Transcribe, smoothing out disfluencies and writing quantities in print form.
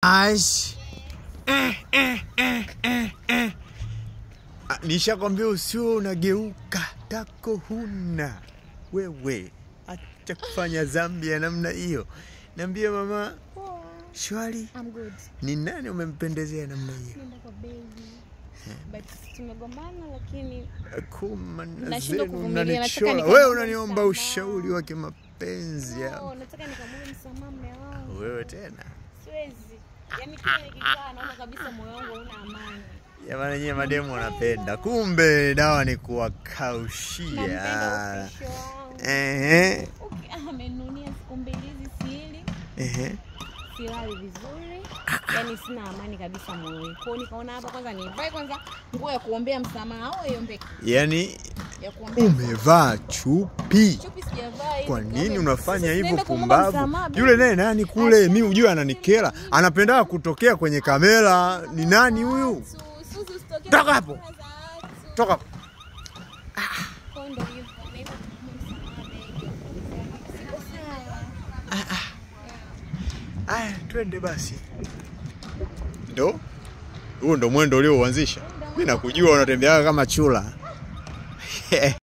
Ash. Nishakwambia usio unageuka tako huna. Wewe acha kufanya dhambi ya namna hiyo. Niambie mama. Shwari. I'm good. Ni nani umempendezea namna hiyo? Nenda kwa baby. But tumegombana lakini nashindwa kuvumilia. Wewe unaniomba ushauri wa kimapenzi ya. Nataka nikamwombe msamaha mume wangu. Wewe tena? Siwezi. Yaani kile nikikaa naona kabisa moyo wangu una amani. Jamani wenyewe mademu wanapenda. Kumbe dawa ni kuwakaushia. Okay, amenunia siku mbili hizi sili. Silali vizuri. Yaani sina amani kabisa moyoni. Kwa hiyo nikaona hapa kwanza nivae kwanza nguo ya kuombea msamaha au iombe. Yaani umevaa chupi. Chupi sijavaa. Kwa nini unafanya hivyo pumbavu? Yule naye nani kule? Mimi ujue ananikera. Anapenda kutokea kwenye kamera. Ni nani huyu? Toka hapo. Toka hapo. Twende basi. Ndo? Huo ndo mwendo ulioanzisha. Mimi nakujua unatembea kama chula.